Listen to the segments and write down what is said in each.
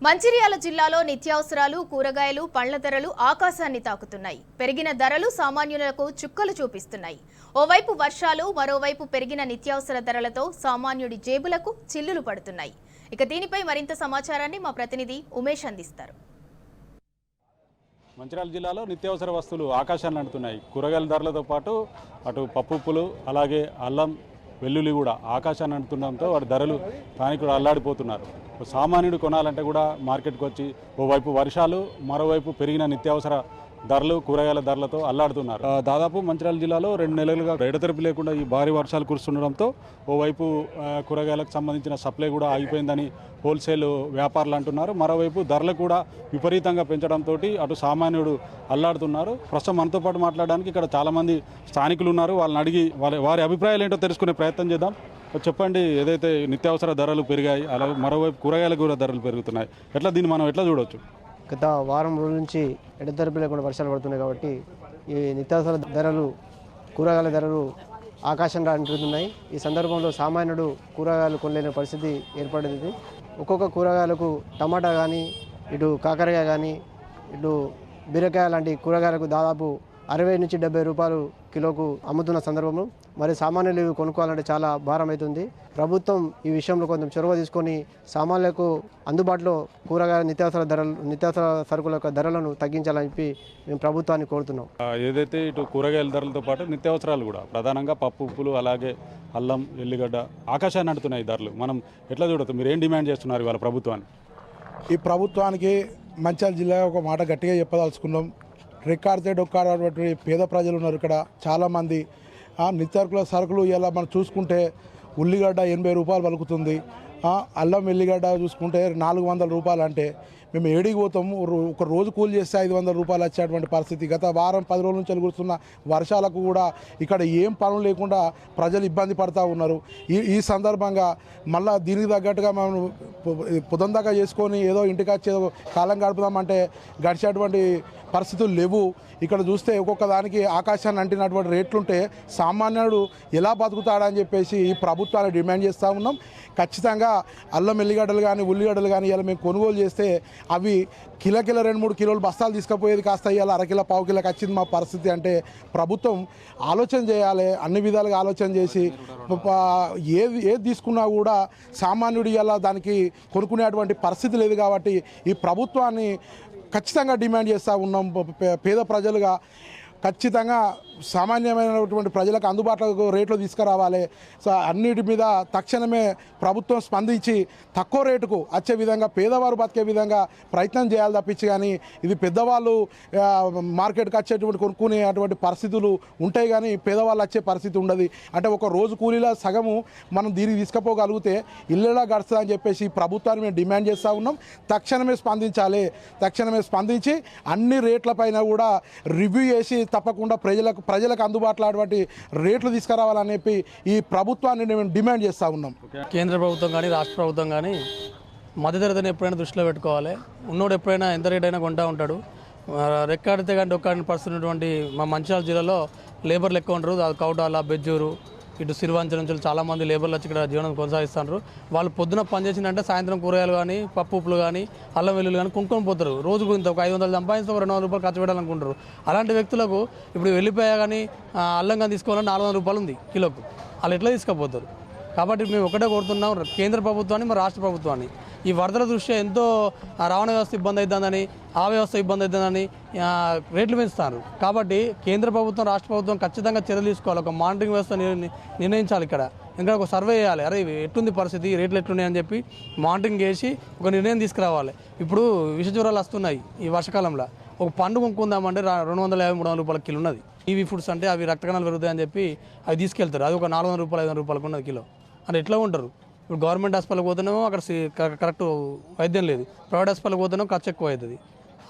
మంచిర్యాల జిల్లాలో నిత్యావసరాలు, కూరగాయలు, పండ్ల ధరలు ఆకాశాన్ని తాకుతున్నాయి. పెరిగిన ధరలు సామాన్యులకు చుక్కలు చూపిస్తున్నాయి. ఓవైపు వర్షాలు, మరోవైపు పెరిగిన నిత్యావసర ధరలతో సామాన్యుడి జేబులకు చిల్లులు పడుతున్నాయి. ఇక దీనిపై మరింత సమాచారాన్ని మా ప్రతినిధి ఉమేష్ అందిస్తారు. మంచిర్యాల జిల్లాలో నిత్యావసర వస్తువులు ఆకాశాన్ని అంటున్నాయి. కూరగాయల ధరలతో పాటు అటు పప్పులు, అలాగే అల్లం, వెల్లుల్లి కూడా ఆకాశాన్ని అంటుండడంతో వాటి ధరలు స్థానికులు అల్లాడిపోతున్నారు. సామాన్యుడు కొనాలంటే కూడా మార్కెట్కి వచ్చి ఓవైపు వర్షాలు, మరోవైపు పెరిగిన నిత్యావసర ధరలు, కూరగాయల ధరలతో అల్లాడుతున్నారు. దాదాపు మంచిర్యాల జిల్లాలో 2 నెలలుగా ఎడతెరిపి లేకుండా ఈ భారీ వర్షాలు కురుస్తుండడంతో ఓవైపు కూరగాయలకు సంబంధించిన సప్లై కూడా ఆగిపోయిందని హోల్సేల్ వ్యాపారులు అంటున్నారు. మరోవైపు ధరలు కూడా విపరీతంగా పెంచడంతో అటు సామాన్యుడు అల్లాడుతున్నారు. ప్రస్తుతం మనతో పాటు మాట్లాడడానికి ఇక్కడ చాలామంది స్థానికులు ఉన్నారు. వాళ్ళని అడిగి వారి అభిప్రాయాలు ఏంటో తెలుసుకునే ప్రయత్నం చేద్దాం. చెప్పండి, ఏదైతే నిత్యావసర ధరలు పెరిగాయి, అలాగే మరోవైపు కూరగాయల కూడా ధరలు పెరుగుతున్నాయి, దీన్ని మనం ఎట్లా చూడవచ్చు? గత వారం రోజుల నుంచి ఎడతెరిపి లేకుండా వర్షాలు పడుతున్నాయి కాబట్టి ఈ నిత్యావసర ధరలు, కూరగాయల ధరలు ఆకాశంగా అంటున్నాయి. ఈ సందర్భంలో సామాన్యుడు కూరగాయలు కొనలేని పరిస్థితి ఏర్పడింది. ఒక్కొక్క కూరగాయలకు టమాటా కానీ, ఇటు కాకరకాయ కానీ, ఇటు బీరకాయ లాంటి కూరగాయలకు దాదాపు 60 నుంచి 70 రూపాయలు కిలోకు అమ్ముతున్న సందర్భంలో మరి సామాన్యులు ఇవి కొనుక్కోవాలంటే చాలా భారం అవుతుంది. ప్రభుత్వం ఈ విషయంలో కొంచెం చొరవ తీసుకొని సామాన్యులకు అందుబాటులో కూరగాయల నిత్యావసర సరుకుల యొక్క ధరలను తగ్గించాలని చెప్పి మేము ప్రభుత్వాన్ని కోరుతున్నాం. ఏదైతే ఇటు కూరగాయల ధరలతో పాటు నిత్యావసరాలు కూడా ప్రధానంగా పప్పు, ఉప్పులు, అలాగే అల్లం, ఎల్లిగడ్డ ఆకాశాన్ని అంటున్నాయి ధరలు. మనం ఎట్లా చూడవచ్చు? మీరు ఏం డిమాండ్ చేస్తున్నారు ఇవాళ ప్రభుత్వాన్ని? ఈ ప్రభుత్వానికి మంచిర్యాల జిల్లా ఒక మాట గట్టిగా చెప్పదలుచుకున్నాం. రెక్కాడితే డొక్కాడేటువంటి పేద ప్రజలు ఉన్నారు ఇక్కడ చాలామంది. నిత్యావసర సరుకులు ఇలా మనం చూసుకుంటే ఉల్లిగడ్డ 80 రూపాయలు పలుకుతుంది. అల్లం, ఎల్లిగడ్డ చూసుకుంటే 400 రూపాయలు. అంటే మేము ఏడికి పోతాము, ఒక రోజు కూలి చేస్తే 500 రూపాయలు వచ్చేటువంటి పరిస్థితి. గత వారం 10 రోజుల నుంచి కురుస్తున్న వర్షాలకు కూడా ఇక్కడ ఏం పనులు లేకుండా ప్రజలు ఇబ్బంది పడుతూ ఉన్నారు. ఈ సందర్భంగా మళ్ళీ దీనికి తగ్గట్టుగా మనం పొద్దుందాకా చేసుకొని ఏదో ఇంటికి వచ్చి కాలం గడుపుదామంటే గడిచేటువంటి పరిస్థితులు లేవు. ఇక్కడ చూస్తే ఒక్కొక్క దానికి ఆకాశాన్ని అంటినటువంటి రేట్లుంటే సామాన్యుడు ఎలా బతుకుతాడని చెప్పేసి ఈ ప్రభుత్వాన్ని డిమాండ్ చేస్తూ ఉన్నాం. ఖచ్చితంగా అల్లం, ఎల్లిగడ్డలు కానీ, ఉల్లిగడ్డలు కానీ ఇలా మేము కొనుగోలు చేస్తే అవి కిలో 2-3 కిలోలు బస్తాలు తీసుకుపోయేది కాస్త ఇలా అరకిలో, పావు కిలోకి వచ్చింది మా పరిస్థితి. అంటే ప్రభుత్వం ఆలోచన చేయాలి, అన్ని విధాలుగా ఆలోచన చేసి ఏది తీసుకున్నా కూడా సామాన్యుడు ఇలా దానికి కొనుక్కునేటువంటి పరిస్థితి లేదు. కాబట్టి ఈ ప్రభుత్వాన్ని ఖచ్చితంగా డిమాండ్ చేస్తూ ఉన్నాం. పేద ప్రజలుగా ఖచ్చితంగా సామాన్యమైనటువంటి ప్రజలకు అందుబాటులో రేట్లు తీసుకురావాలి. సో అన్నిటి మీద తక్షణమే ప్రభుత్వం స్పందించి తక్కువ రేటుకు వచ్చే విధంగా, పేదవారు బతికే విధంగా ప్రయత్నం చేయాలి తప్పించి, కానీ ఇది పెద్దవాళ్ళు మార్కెట్కి వచ్చేటువంటి కొనుక్కునేటువంటి పరిస్థితులు ఉంటాయి, కానీ పేదవాళ్ళు వచ్చే పరిస్థితి ఉండదు. అంటే ఒక రోజు కూలీల సగము మనం దీనికి తీసుకుపోగలిగితే ఇళ్ళలా గడుస్తుందని చెప్పేసి ప్రభుత్వాన్ని మేము డిమాండ్ చేస్తూ ఉన్నాం. తక్షణమే స్పందించి అన్ని రేట్లపైన కూడా రివ్యూ చేసి తప్పకుండా ప్రజలకు అందుబాటులో అటువంటి రేట్లు తీసుకురావాలని చెప్పి ఈ ప్రభుత్వాన్ని మేము డిమాండ్ చేస్తూ ఉన్నాం. కేంద్ర ప్రభుత్వం కానీ, రాష్ట్ర ప్రభుత్వం కానీ మధ్యతరగతిని ఎప్పుడైనా దృష్టిలో పెట్టుకోవాలి. ఉన్నోడు ఎప్పుడైనా ఎంత రేట్ అయినా కొంటూ ఉంటాడు. రెక్కాడితే కానీ డొక్కాడిని పరిస్థితున్నటువంటి మా మంచిర్యాల జిల్లాలో లేబర్లు ఎక్కువ ఉంటారు. కౌటాల, బెజ్జూరు, ఇటు సిరివంచ నుంచి చాలామంది లేబర్లు వచ్చి ఇక్కడ జీవనం కొనసాగిస్తున్నారు. వాళ్ళు పొద్దున పని చేసిందంటే సాయంత్రం కూరగాయలు కానీ, పప్పు ఉప్పులు కానీ, అల్లం వెల్లుల్లి కానీ కొనుక్కొని పోతారు. రోజుకు ఇంత ఒక 500 సంపాదిస్తే 200 రూపాయలు ఖర్చు పెట్టాలనుకుంటారు. అలాంటి వ్యక్తులకు ఇప్పుడు వెళ్ళిపోయా కానీ అల్లం కానీ తీసుకోవాలని 400 రూపాయలు ఉంది కిలోకు. వాళ్ళు ఎట్లా తీసుకుపోతారు? కాబట్టి మేము ఒకటే కోరుతున్నాం కేంద్ర ప్రభుత్వాన్ని, మరి రాష్ట్ర ప్రభుత్వాన్ని, ఈ వరదల దృష్ట్యా ఎంతో రవాణా వ్యవస్థ ఇబ్బంది అవుతుందని, ఆ వ్యవస్థ ఇబ్బంది అవుతుందని రేట్లు పెంచుతారు. కాబట్టి కేంద్ర ప్రభుత్వం, రాష్ట్ర ప్రభుత్వం ఖచ్చితంగా చర్యలు తీసుకోవాలి. ఒక మానిటరింగ్ వ్యవస్థ నిర్ణయించాలి. ఇక్కడ ఒక సర్వే చేయాలి. అరే ఎట్లుంది పరిస్థితి, రేట్లు ఎట్లున్నాయని చెప్పి మానిటరింగ్ చేసి ఒక నిర్ణయం తీసుకురావాలి. ఇప్పుడు విష జ్వరాలు వస్తున్నాయి ఈ వర్షాకాలంలో. ఒక పండు కొనుక్కుందామంటే 250-300 రూపాయల కిలో ఉన్నది. టీవీ ఫుడ్స్ అంటే అవి రక్త కణాలు పెరుగుతాయని చెప్పి అవి తీసుకెళ్తారు. అది ఒక 400 రూపాయలు, 500 రూపాయలకు ఉన్నది కిలో. అంటే ఎట్లా ఉంటారు? ఇప్పుడు గవర్నమెంట్ హాస్పిటల్కి పోతున్నామో అక్కడ కరెక్ట్ వైద్యం లేదు, ప్రైవేట్ హాస్పిటల్కి పోతున్నామో ఖర్చు ఎక్కువ అవుతుంది.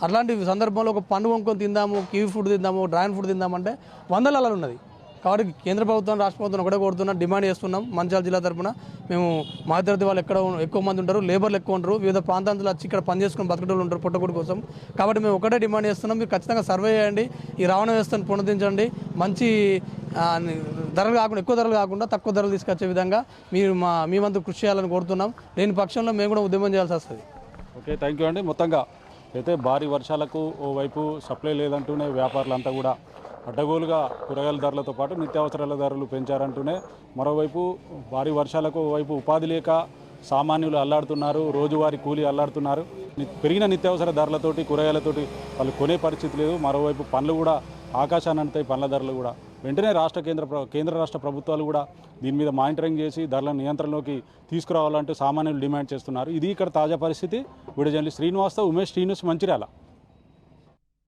అలాంటి సందర్భంలో ఒక పండు కొనుక్కొని తిందాము, కివీ ఫుడ్ తిందాము, డ్రాగన్ ఫ్రూట్ తిందామంటే వందల ఉన్నది. కాబట్టి కేంద్ర ప్రభుత్వం, రాష్ట్ర ప్రభుత్వం ఒకటే కోరుతున్నాం, డిమాండ్ చేస్తున్నాం. మంచిర్యాల జిల్లా తరఫున మేము మధ్యతరగతి వాళ్ళు ఎక్కువ మంది ఉంటారు, లేబర్లు ఎక్కువ ఉంటారు, వివిధ ప్రాంతాలు వచ్చి ఇక్కడ పని చేసుకుని బతకటోళ్ళు ఉంటారు పొట్టకూడి కోసం. కాబట్టి మేము ఒకటే డిమాండ్ చేస్తున్నాం, మీరు ఖచ్చితంగా సర్వే చేయండి, ఈ రవాణా వ్యవస్థను పునరుద్ధరించండి, మంచి ధరలు కాకుండా, ఎక్కువ ధరలు కాకుండా తక్కువ ధరలు తీసుకొచ్చే విధంగా మీరు మీ వంతు కృషి చేయాలని కోరుతున్నాం. లేని పక్షంలో మేము కూడా ఉద్యమం చేయాల్సి వస్తుంది. ఓకే, థ్యాంక్ యూ అండి. మొత్తంగా అయితే భారీ వర్షాలకు ఓవైపు సప్లై లేదంటూనే వ్యాపారులంతా కూడా అడ్డగోలుగా కూరగాయల ధరలతో పాటు నిత్యావసరాల ధరలు పెంచారంటూనే మరోవైపు భారీ వర్షాలకు ఓవైపు ఉపాధి లేక సామాన్యులు అల్లాడుతున్నారు, రోజువారీ కూలీ అల్లాడుతున్నారు. పెరిగిన నిత్యావసర ధరలతోటి కూరగాయలతోటి వాళ్ళు కొనే పరిస్థితి లేదు. మరోవైపు పండ్లు కూడా ఆకాశాన్ని అంటుతాయి, పండ్ల ధరలు కూడా. వెంటనే కేంద్ర రాష్ట్ర ప్రభుత్వాలు కూడా దీని మీద మానిటరింగ్ చేసి ధరల నియంత్రణలోకి తీసుకురావాలంటూ సామాన్యులు డిమాండ్ చేస్తున్నారు. ఇది ఇక్కడ తాజా పరిస్థితి. వీడియో జర్నలిస్ట్ శ్రీనివాస్తో ఉమేష్ టీ న్యూస్ మంచిర్యాల.